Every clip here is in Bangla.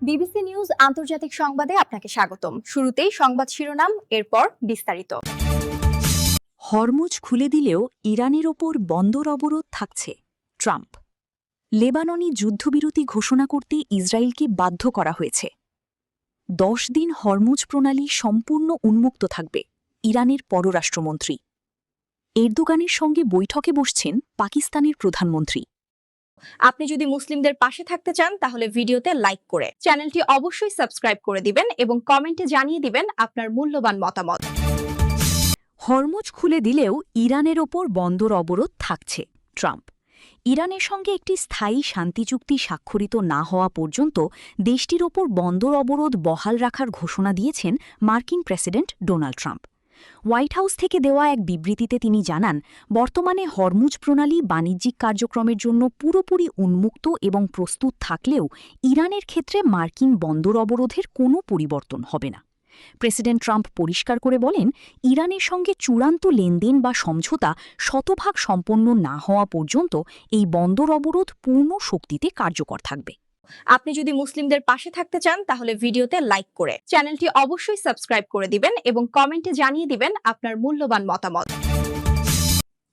বিবিসি নিউজ আন্তর্জাতিক সংবাদে আপনাকে স্বাগতম। শুরুতেই সংবাদ শিরোনাম, এরপর বিস্তারিত। হরমুজ খুলে দিলেও ইরানের ওপর বন্দর অবরোধ থাকছে, ট্রাম্প। লেবাননে যুদ্ধবিরতি ঘোষণা করতে ইসরায়েলকে বাধ্য করা হয়েছে। 10 দিন হরমুজ প্রণালী সম্পূর্ণ উন্মুক্ত থাকবে, ইরানের পররাষ্ট্রমন্ত্রী। এরদোগানের সঙ্গে বৈঠকে বসছেন পাকিস্তানের প্রধানমন্ত্রী। আপনি যদি মুসলিমদের পাশে থাকতে চান তাহলে ভিডিওতে লাইক করে চ্যানেলটি অবশ্যই সাবস্ক্রাইব করে দিবেন এবং কমেন্টে জানিয়ে দিবেন আপনার মূল্যবান মতামত। হরমুজ খুলে দিলেও ইরানের ওপর বন্দর অবরোধ থাকছে, ট্রাম্প। ইরানের সঙ্গে একটি স্থায়ী শান্তি চুক্তি স্বাক্ষরিত না হওয়া পর্যন্ত দেশটির ওপর বন্দর অবরোধ বহাল রাখার ঘোষণা দিয়েছেন মার্কিন president Donald Trump. White house থেকে দেওয়া এক বিবৃতিতে তিনি জানান, বর্তমানে হরমুজ প্রণালী বাণিজ্যিক কার্যক্রমের জন্য পুরোপুরি উন্মুক্ত এবং প্রস্তুত থাকলেও ইরানের ক্ষেত্রে মার্কিন বন্দর অবরোধের কোনো পরিবর্তন হবে না। প্রেসিডেন্ট ট্রাম্প পরিষ্কার করে বলেন, ইরানের সঙ্গে চূড়ান্ত লেনদেন বা সমঝোতা শতভাগ সম্পন্ন না হওয়া পর্যন্ত এই বন্দর অবরোধ পূর্ণ শক্তিতে কার্যকর থাকবে। আপনি যদি মুসলিমদের পাশে থাকতে চান তাহলে ভিডিওতে লাইক করে চ্যানেলটি অবশ্যই সাবস্ক্রাইব করে দিবেন এবং কমেন্টে জানিয়ে দিবেন আপনার মূল্যবান মতামত।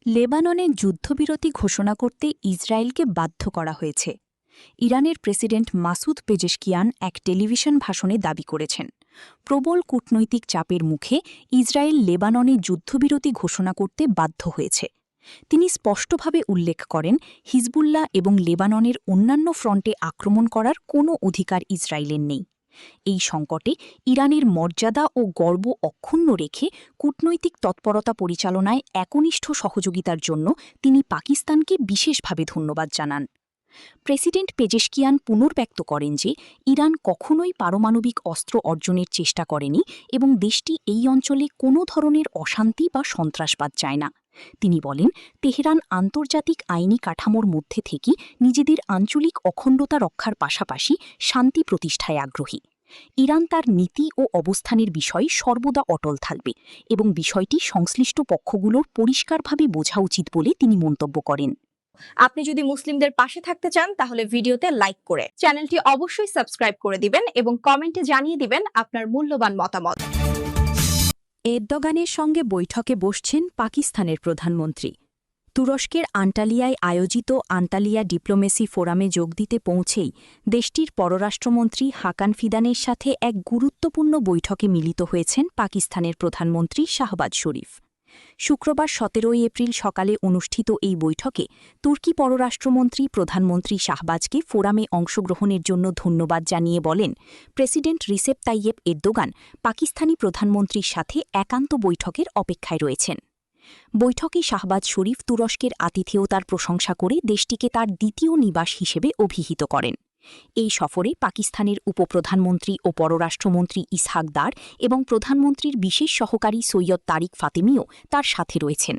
লেবাননে যুদ্ধবিরতি ঘোষণা করতে ইসরায়েলকে বাধ্য করা হয়েছে। ইরানের প্রেসিডেন্ট মাসুদ পেজেশকিয়ান এক টেলিভিশন ভাষণে দাবি করেছেন, প্রবল কূটনৈতিক চাপের মুখে ইসরায়েল লেবাননে যুদ্ধবিরতি ঘোষণা করতে বাধ্য হয়েছে। তিনি স্পষ্টভাবে উল্লেখ করেন, হিজবুল্লাহ এবং লেবাননের অন্যান্য ফ্রন্টে আক্রমণ করার কোনো অধিকার ইসরায়েলের নেই। এই সংকটে ইরানের মর্যাদা ও গর্ব অক্ষুণ্ণ রেখে কূটনৈতিক তৎপরতা পরিচালনায় একনিষ্ঠ সহযোগিতার জন্য তিনি পাকিস্তানকে বিশেষভাবে ধন্যবাদ জানান। প্রেসিডেন্ট পেজেশকিয়ান পুনর্ব্যক্ত করেন যে ইরান কখনোই পারমাণবিক অস্ত্র অর্জনের চেষ্টা করেনি এবং দেশটি এই অঞ্চলে কোনো ধরনের অশান্তি বা সন্ত্রাসবাদ চায় না। তিনি বলেন, তেহরান আন্তর্জাতিক আইনি কাঠামোর মধ্যে থেকে নিজেদের আঞ্চলিক অখণ্ডতা রক্ষার পাশাপাশি শান্তি প্রতিষ্ঠায় আগ্রহী। ইরান তার নীতি ও অবস্থানের বিষয়ে সর্বদা অটল থাকবে এবং বিষয়টি সংশ্লিষ্ট পক্ষগুলোর পরিষ্কারভাবে বোঝা উচিত বলে তিনি মন্তব্য করেন। আপনি যদি মুসলিমদের পাশে থাকতে চান তাহলে ভিডিওতে লাইক করে চ্যানেলটি অবশ্যই সাবস্ক্রাইব করে দিবেন এবং কমেন্টে জানিয়ে দিবেন আপনার মূল্যবান মতামত। এরদোগানের সঙ্গে বৈঠকে বসছেন পাকিস্তানের প্রধানমন্ত্রী। তুরস্কের আন্টালিয়ায় আয়োজিত আন্টালিয়া ডিপ্লোমেসি ফোরামে যোগ দিতে পৌঁছেই দেশটির পররাষ্ট্রমন্ত্রী হাকান ফিদানের সাথে এক গুরুত্বপূর্ণ বৈঠকে মিলিত হয়েছেন পাকিস্তানের প্রধানমন্ত্রী শাহবাজ শরীফ। শুক্রবার 17 এপ্রিল সকালে অনুষ্ঠিত এই বৈঠকে তুর্কি পররাষ্ট্রমন্ত্রী প্রধানমন্ত্রী শাহবাজকে ফোরামে অংশগ্রহণের জন্য ধন্যবাদ জানিয়ে বলেন, president Recep Tayyip Erdogan Pakistani প্রধানমন্ত্রীর সাথে একান্ত বৈঠকের অপেক্ষায় রয়েছেন। বৈঠকে শাহবাজ শরীফ তুরস্কের আতিথেয়তার প্রশংসা করে দেশটিকে তার দ্বিতীয় নিবাস হিসেবে অভিহিত করেন। এই সফরে পাকিস্তানের উপপ্রধানমন্ত্রী ও পররাষ্ট্রমন্ত্রী ইসহাক দার এবং প্রধানমন্ত্রীর বিশেষ সহকারী সৈয়দ তারিক ফাতেমিও তার সাথে রয়েছেন।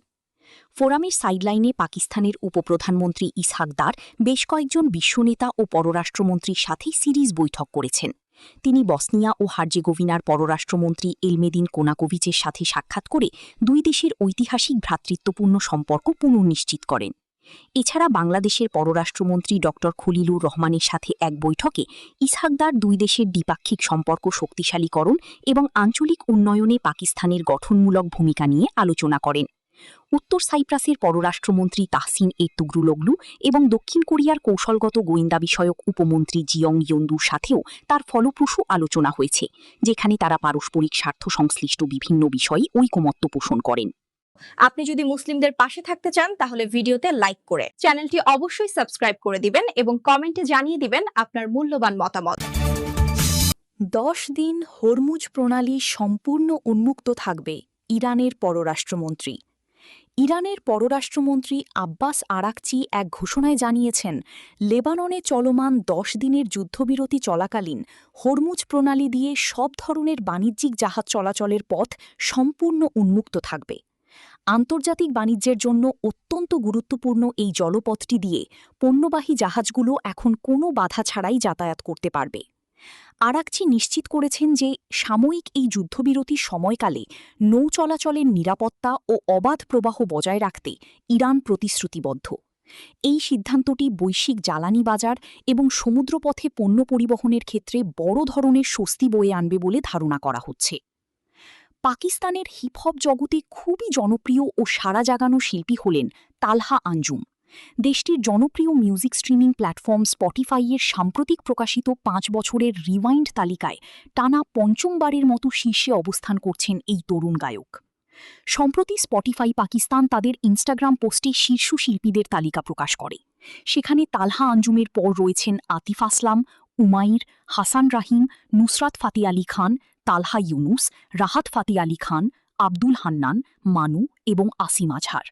ফোরামের সাইডলাইনে পাকিস্তানের উপপ্রধানমন্ত্রী ইসহাক দার বেশ কয়েকজন বিশ্বনেতা ও পররাষ্ট্রমন্ত্রীর সাথে সিরিজ বৈঠক করেছেন। তিনি বসনিয়া ও হার্জেগোভিনার পররাষ্ট্রমন্ত্রী এলমেদিন কোনাকোভিচের সাথে সাক্ষাৎ করে দুই দেশের ঐতিহাসিক ভ্রাতৃত্বপূর্ণ সম্পর্ক পুনর্নিশ্চিত করেন। এছাড়া বাংলাদেশের পররাষ্ট্রমন্ত্রী ড খলিলুর রহমানের সাথে এক বৈঠকে ইসহাকদার দুই দেশের দ্বিপাক্ষিক সম্পর্ক শক্তিশালীকরণ এবং আঞ্চলিক উন্নয়নে পাকিস্তানের গঠনমূলক ভূমিকা নিয়ে আলোচনা করেন। উত্তর সাইপ্রাসের পররাষ্ট্রমন্ত্রী তাহসিন তুগলুলগ্লু এবং দক্ষিণ কোরিয়ার কৌশলগত গোয়েন্দা বিষয়ক উপমন্ত্রী জিয়ং ইয়ন্দুর সাথেও তার ফলপ্রসূ আলোচনা হয়েছে, যেখানে তারা পারস্পরিক স্বার্থ সংশ্লিষ্ট বিভিন্ন বিষয়ে ঐকমত্য পোষণ করেন। আপনি যদি মুসলিমদের পাশে থাকতে চান তাহলে ভিডিওতে লাইক করে চ্যানেলটি অবশ্যই সাবস্ক্রাইব করে দিবেন এবং কমেন্টে জানিয়ে দিবেন আপনার মূল্যবান মতামত। 10 দিন হরমুজ প্রণালী সম্পূর্ণ উন্মুক্ত থাকবে, ইরানের পররাষ্ট্রমন্ত্রী। ইরানের পররাষ্ট্রমন্ত্রী আব্বাস আরাকচি এক ঘোষণায় জানিয়েছেন, লেবাননে চলমান 10 দিনের যুদ্ধবিরতি চলাকালীন হরমুজ প্রণালী দিয়ে সব ধরনের বাণিজ্যিক জাহাজ চলাচলের পথ সম্পূর্ণ উন্মুক্ত থাকবে। আন্তর্জাতিক বাণিজ্যের জন্য অত্যন্ত গুরুত্বপূর্ণ এই জলপথটি দিয়ে পণ্যবাহী জাহাজগুলো এখন কোনো বাধা ছাড়াই যাতায়াত করতে পারবে। আরাকচি নিশ্চিত করেছেন যে সাময়িক এই যুদ্ধবিরতির সময়কালে নৌ চলাচলের নিরাপত্তা ও অবাধ প্রবাহ বজায় রাখতে ইরান প্রতিশ্রুতিবদ্ধ। এই সিদ্ধান্তটি বৈশ্বিক জ্বালানি বাজার এবং সমুদ্রপথে পণ্য পরিবহনের ক্ষেত্রে বড় ধরনের স্বস্তি বয়ে আনবে বলে ধারণা করা হচ্ছে। পাকিস্তানের হিপহপ জগতে খুবই জনপ্রিয় ও সাড়া জাগানো শিল্পী হলেন তালহা আঞ্জুম। দেশটির জনপ্রিয় মিউজিক স্ট্রিমিং প্ল্যাটফর্ম স্পটিফাইয়ের সাম্প্রতিক প্রকাশিত 5 বছরের রিওয়াইন্ড তালিকায় টানা পঞ্চমবারের মতো শীর্ষে অবস্থান করছেন এই তরুণ গায়ক। সম্প্রতি স্পটিফাই পাকিস্তান তাদের ইনস্টাগ্রাম পোস্টে শীর্ষ শিল্পীদের তালিকা প্রকাশ করে। সেখানে তালহা আঞ্জুমের পর রয়েছেন আতিফ আসলাম, উমাইর, হাসান রাহিম, নুসরাত ফাতে আলী খান, তালহা ইউনুস, রাহাত ফাতে আলী খান, আব্দুল হান্নান, মানু এবং আসিম আজহার।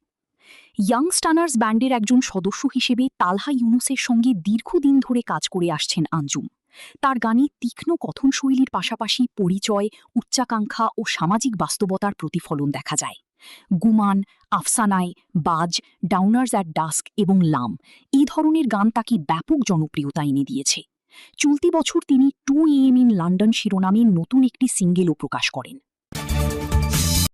ইয়াং স্টানার্স ব্যান্ডের একজন সদস্য হিসেবে তালহা ইউনুসের সঙ্গে দীর্ঘদিন ধরে কাজ করে আসছেন আঞ্জুম। তার গানে তীক্ষ্ণ কথনশৈলীর পাশাপাশি পরিচয়, উচ্চাকাঙ্ক্ষা ও সামাজিক বাস্তবতার প্রতিফলন দেখা যায়। গুমান, আফসানায়, বাজ, ডাউনার্স অ্যাট ডাস্ক এবং লাম এই ধরনের গান তাকে ব্যাপক জনপ্রিয়তা এনে দিয়েছে। চলতি বছর তিনি 2 AM ইন লন্ডন শিরোনামে নতুন একটি সিঙ্গেলও প্রকাশ করেন।